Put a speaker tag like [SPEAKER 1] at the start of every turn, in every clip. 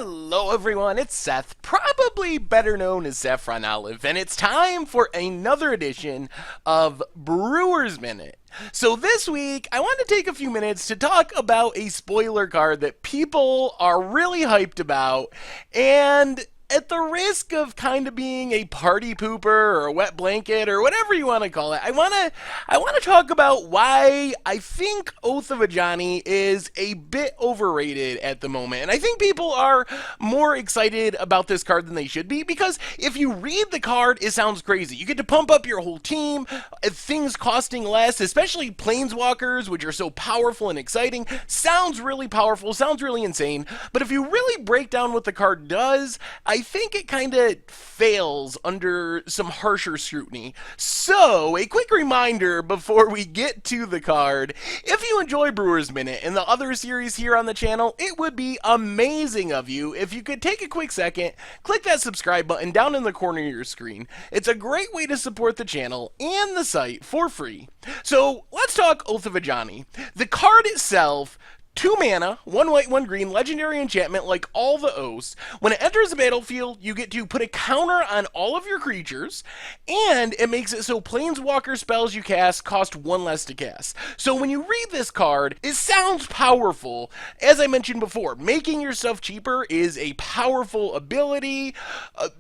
[SPEAKER 1] Hello everyone, it's Seth, probably better known as Saffron Olive, and it's time for another edition of Brewer's Minute. So this week, I want to take a few minutes to talk about a spoiler card that people are really hyped about, and at the risk of kind of being a party pooper or a wet blanket or whatever you want to call it, I want to talk about why I think Oath of Ajani is a bit overrated at the moment. And I think people are more excited about this card than they should be, because if you read the card, it sounds crazy. You get to pump up your whole team, things costing less, especially planeswalkers, which are so powerful and exciting. Sounds really powerful, sounds really insane. But if you really break down what the card does, I think it kind of fails under some harsher scrutiny. So, a quick reminder before we get to the card: if you enjoy Brewer's Minute and the other series here on the channel, it would be amazing of you if you could take a quick second, click that subscribe button down in the corner of your screen. It's a great way to support the channel and the site for free. So, let's talk Oath of Ajani. The card itself: 2 mana, 1 white, 1 green, legendary enchantment like all the Oaths. When it enters the battlefield, you get to put a counter on all of your creatures, and it makes it so planeswalker spells you cast cost 1 less to cast. So when you read this card, it sounds powerful. As I mentioned before, making your stuff cheaper is a powerful ability.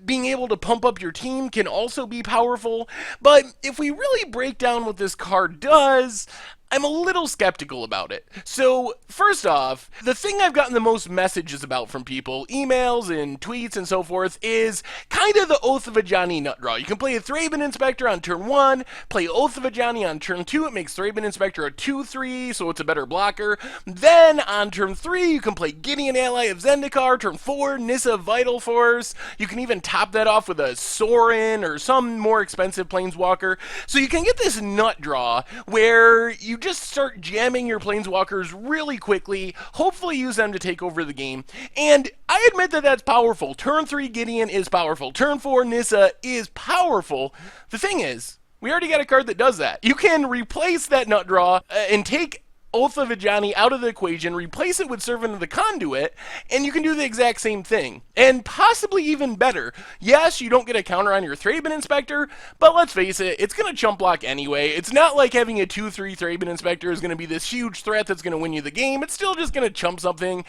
[SPEAKER 1] Being able to pump up your team can also be powerful. But if we really break down what this card does, I'm a little skeptical about it. So, first off, the thing I've gotten the most messages about from people, emails and tweets and so forth, is kind of the Oath of Ajani nut draw. You can play a Thraben Inspector on turn 1, play Oath of Ajani on turn 2, it makes Thraben Inspector a 2/3, so it's a better blocker. Then, on turn 3, you can play Gideon Ally of Zendikar, turn 4, Nissa Vital Force. You can even top that off with a Sorin or some more expensive planeswalker. So you can get this nut draw where you just start jamming your planeswalkers really quickly, hopefully use them to take over the game. And I admit that that's powerful. Turn 3 Gideon is powerful. Turn 4 Nissa is powerful. The thing is, we already got a card that does that. You can replace that nut draw and take Oath of Ajani out of the equation, replace it with Servant of the Conduit, and you can do the exact same thing. And possibly even better. Yes, you don't get a counter on your Thraben Inspector, but let's face it, it's going to chump block anyway. It's not like having a 2/3 Thraben Inspector is going to be this huge threat that's going to win you the game. It's still just going to chump something.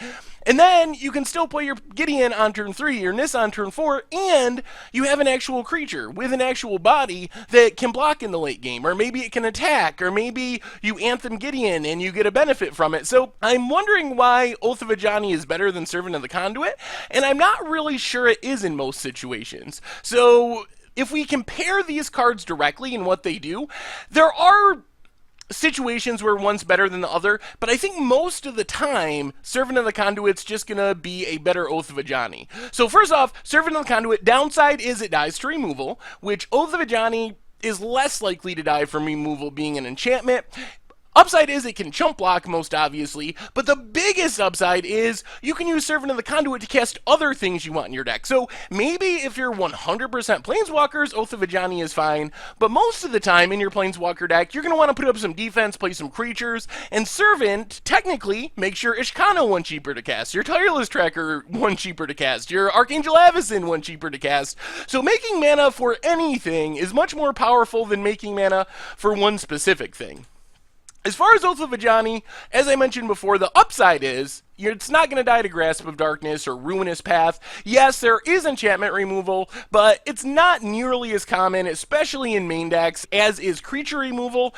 [SPEAKER 1] And then you can still play your Gideon on turn 3, your Nissa on turn 4, and you have an actual creature with an actual body that can block in the late game, or maybe it can attack, or maybe you Anthem Gideon and you get a benefit from it. So I'm wondering why Oath of Ajani is better than Servant of the Conduit, and I'm not really sure it is in most situations. So if we compare these cards directly and what they do, there are situations where one's better than the other, but I think most of the time, Servant of the Conduit's just gonna be a better Oath of Ajani. So first off, Servant of the Conduit, downside is it dies to removal, which Oath of Ajani is less likely to die from removal being an enchantment. Upside is it can chump block, most obviously, but the biggest upside is you can use Servant of the Conduit to cast other things you want in your deck. So maybe if you're 100% Planeswalkers, Oath of Ajani is fine, but most of the time in your Planeswalker deck, you're going to want to put up some defense, play some creatures, and Servant technically makes your Ishkano 1 cheaper to cast, your Tireless Tracker 1 cheaper to cast, your Archangel Avacyn 1 cheaper to cast. So making mana for anything is much more powerful than making mana for one specific thing. As far as Oath of Ajani, as I mentioned before, the upside is it's not going to die to Grasp of Darkness or Ruinous Path. Yes, there is enchantment removal, but it's not nearly as common, especially in main decks, as is creature removal.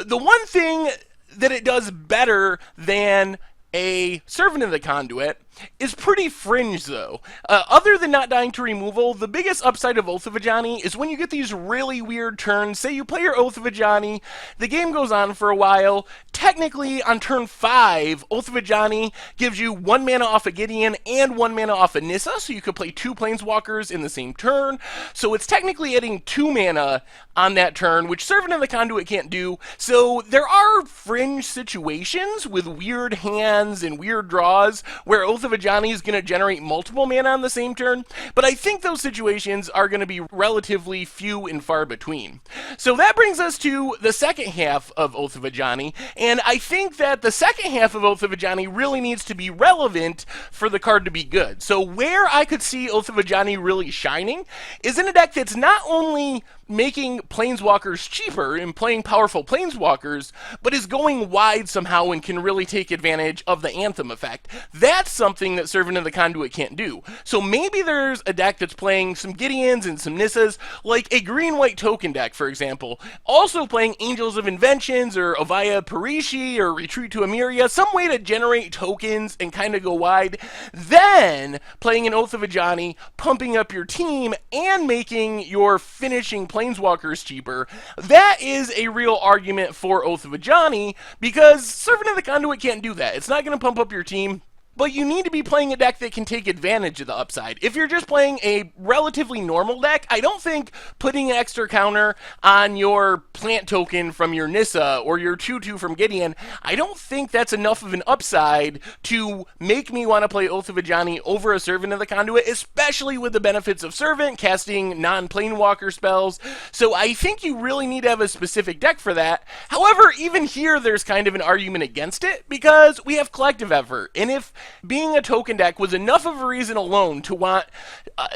[SPEAKER 1] The one thing that it does better than a Servant of the Conduit is pretty fringe, though. Other than not dying to removal, the biggest upside of Oath of Ajani is when you get these really weird turns. Say you play your Oath of Ajani, the game goes on for a while. Technically, on turn 5, Oath of Ajani gives you 1 mana off a Gideon and 1 mana off a Nissa, so you could play 2 Planeswalkers in the same turn. So it's technically adding 2 mana on that turn, which Servant of the Conduit can't do. So there are fringe situations with weird hands and weird draws where Oath of of Ajani is going to generate multiple mana on the same turn, but I think those situations are going to be relatively few and far between. So that brings us to the second half of Oath of Ajani, and I think that the second half of Oath of Ajani really needs to be relevant for the card to be good. So where I could see Oath of Ajani really shining is in a deck that's not only making planeswalkers cheaper and playing powerful planeswalkers, but is going wide somehow and can really take advantage of the Anthem effect. That's something that Servant of the Conduit can't do. So maybe there's a deck that's playing some Gideons and some Nissas, like a green-white token deck, for example, also playing Angels of Inventions or Avaya Parishi or Retreat to Emeria, some way to generate tokens and kind of go wide, then playing an Oath of Ajani, pumping up your team, and making your finishing planeswalkers cheaper. That is a real argument for Oath of Ajani, because Servant of the Conduit can't do that. It's not going to pump up your team, but you need to be playing a deck that can take advantage of the upside. If you're just playing a relatively normal deck, I don't think putting an extra counter on your plant token from your Nissa or your 2/2 from Gideon, I don't think that's enough of an upside to make me want to play Oath of Ajani over a Servant of the Conduit, especially with the benefits of Servant, casting non-planewalker spells. So I think you really need to have a specific deck for that. However, even here, there's kind of an argument against it, because we have Collective Effort, and if being a token deck was enough of a reason alone to want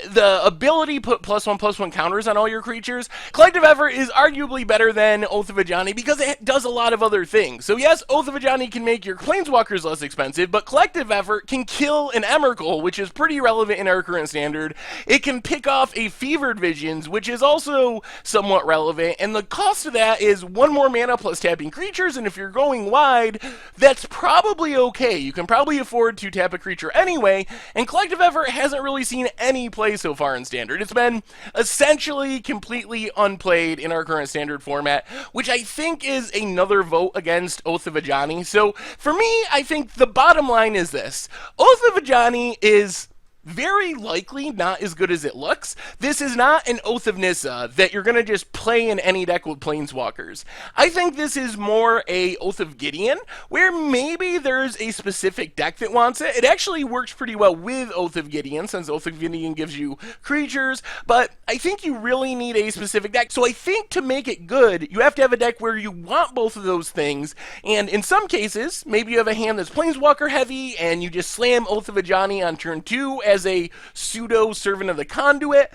[SPEAKER 1] the ability to put +1/+1 counters on all your creatures, Collective Effort is arguably better than Oath of Ajani because it does a lot of other things. So yes, Oath of Ajani can make your planeswalkers less expensive, but Collective Effort can kill an Emrakul, which is pretty relevant in our current standard. It can pick off a Fevered Visions, which is also somewhat relevant, and the cost of that is 1 more mana plus tapping creatures, and if you're going wide, that's probably okay. You can probably afford to tap a creature anyway, and Collective Effort hasn't really seen any play so far in Standard. It's been essentially completely unplayed in our current Standard format, which I think is another vote against Oath of Ajani. So for me, I think the bottom line is this. Oath of Ajani is very likely not as good as it looks. This is not an Oath of Nissa that you're going to just play in any deck with Planeswalkers. I think this is more a Oath of Gideon, where maybe there's a specific deck that wants it. It actually works pretty well with Oath of Gideon, since Oath of Gideon gives you creatures, but I think you really need a specific deck. So I think to make it good, you have to have a deck where you want both of those things, and in some cases, maybe you have a hand that's Planeswalker heavy, and you just slam Oath of Ajani on turn 2 as a pseudo Servant of the Conduit.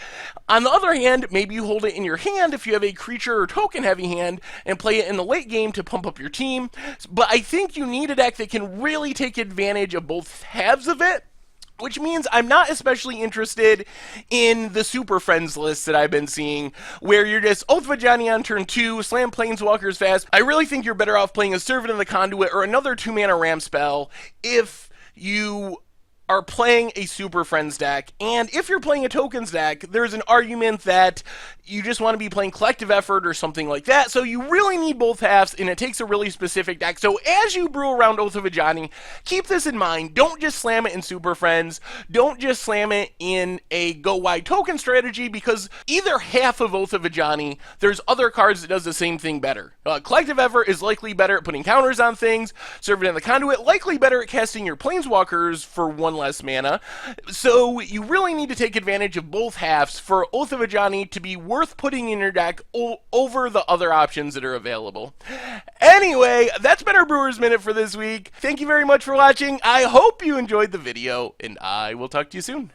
[SPEAKER 1] On the other hand, maybe you hold it in your hand if you have a creature or token heavy hand and play it in the late game to pump up your team. But I think you need a deck that can really take advantage of both halves of it, which means I'm not especially interested in the Super Friends lists that I've been seeing, where you're just Oath of Ajani on turn 2, slam Planeswalkers fast. I really think you're better off playing a Servant of the Conduit or another 2-mana Ram spell if you are playing a Super Friends deck. And if you're playing a tokens deck, there's an argument that you just want to be playing Collective Effort or something like that. So you really need both halves, and it takes a really specific deck. So as you brew around Oath of Ajani, keep this in mind. Don't just slam it in Super Friends. Don't just slam it in a go wide token strategy, because either half of Oath of Ajani, there's other cards that does the same thing better. Collective Effort is likely better at putting counters on things. Servant of the Conduit likely better at casting your Planeswalkers for 1 less mana. So you really need to take advantage of both halves for Oath of Ajani to be worth putting in your deck over the other options that are available. Anyway, that's been our Brewers Minute for this week. Thank you very much for watching. I hope you enjoyed the video, and I will talk to you soon.